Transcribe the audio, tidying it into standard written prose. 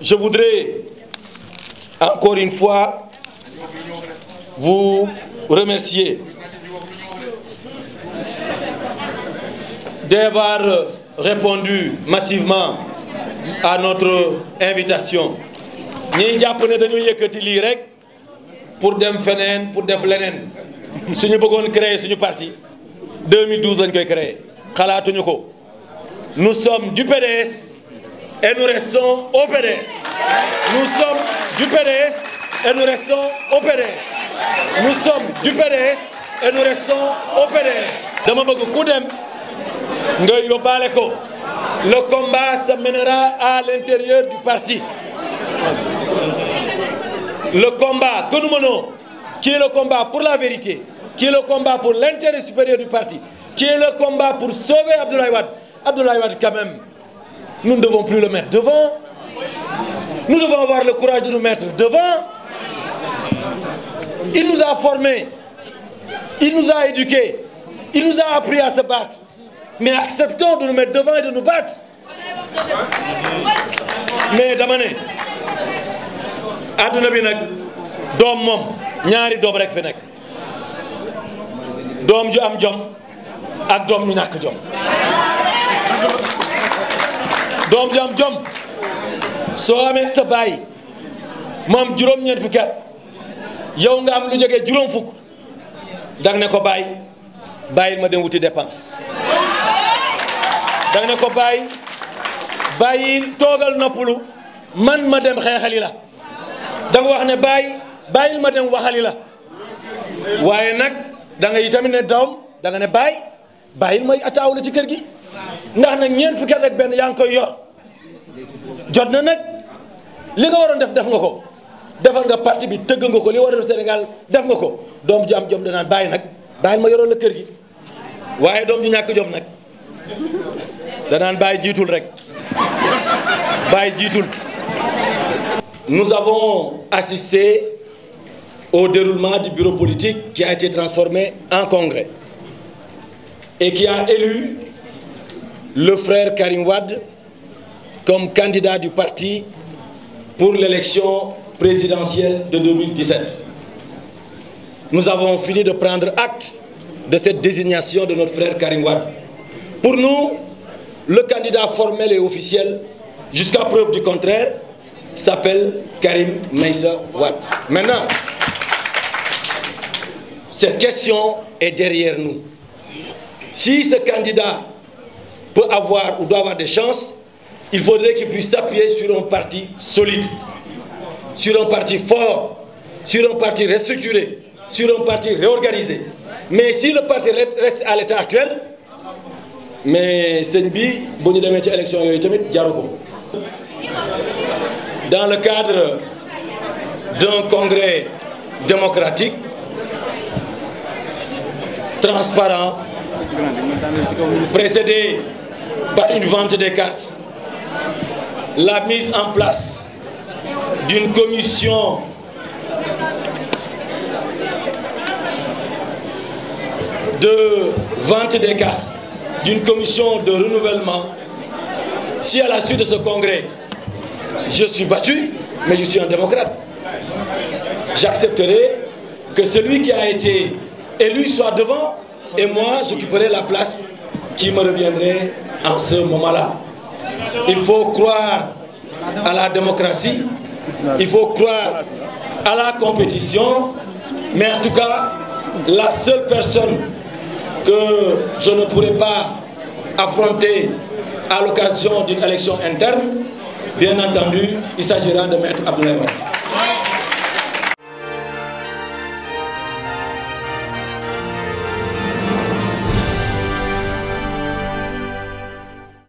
je voudrais encore une fois vous remercier d'avoir répondu massivement à notre invitation. ñi jàpp ne dañu yëkkati lii rek pour dem feneen pour def leneen suñu bëggoon créer suñu parti 2012 lañ koy créer xalaatuñu ko. Nous sommes du PDS et nous restons au PDS. Nous sommes du PDS et nous restons au PDS. Nous sommes du PDS et nous restons au PDS. dama bëgg ku dem nga yóbbaale ko. Le combat se mènera à l'intérieur du parti. Le combat que nous menons, qui est le combat pour la vérité, qui est le combat pour l'intérêt supérieur du parti, qui est le combat pour sauver Abdoulaye Wade. Abdoulaye Wade, quand même, nous ne devons plus le mettre devant. Nous devons avoir le courage de nous mettre devant. Il nous a formés, il nous a éduqués, il nous a appris à se battre. Mais acceptons de nous mettre devant et de nous battre. Mais dama ne adduna bi nag doom moom ñaari doom rek fi nekk doom ju am jom ak doom ñu ñàkk jom. doom ju am jom soo amee sa baay moom juróom-ñeent fukki at yow nga am lu jógee juróom fukk danga ne ko bàyyil ma dem wuti dépense. danga ne ko bàyyil toogal noppalu man ma dem xeexali la. danga wax ne bàyyil ma dem waxali la. waaye nag danga yi tamit ne doom danga ne bàyyil ma ataaw la ci kër gi. ndax nag ñeent fukki at ak benn yaa ngi koy yor jot na nag li nga waroon def nga ko defal nga parti bi tëgg nga ko li war a def Sénégal def nga ko doom ju am jom danaan bàyyil ma yoroon la kër gi. waaye doom ju ñàkk jom nag danaan bàyyi jiitul rek bàyyi jiitul. Nous avons assisté au déroulement du bureau politique qui a été transformé en congrès et qui a élu le frère Karim Wade comme candidat du parti pour l'élection présidentielle de 2017. Nous avons fini de prendre acte de cette désignation de notre frère Karim Wade. Pour nous, le candidat formel et officiel, jusqu'à preuve du contraire, s'appelle Karim Meïssa Wade. Maintenant, cette question est derrière nous. Si ce candidat peut avoir ou doit avoir des chances, il faudrait qu'il puisse s'appuyer sur un parti solide, sur un parti fort, sur un parti restructuré, sur un parti réorganisé. Mais si le parti reste à l'état actuel, mais sëñ bi bu ñu demee ci élection yooyu tamit jaru ko. Dans le cadre d'un congrès démocratique, transparent, précédé par une vente des cartes, la mise en place d'une commission de vente des cartes, d'une commission de renouvellement. Si à la suite de ce congrès, je suis battu, mais je suis un démocrate, j'accepterai que celui qui a été élu soit devant et moi j'occuperai la place qui me reviendrait en ce moment-là. Il faut croire à la démocratie, il faut croire à la compétition, mais en tout cas, la seule personne que je ne pourrai pas affronter à l'occasion d'une élection interne, bien entendu, il s'agira de Maître Abdoulaye Wade.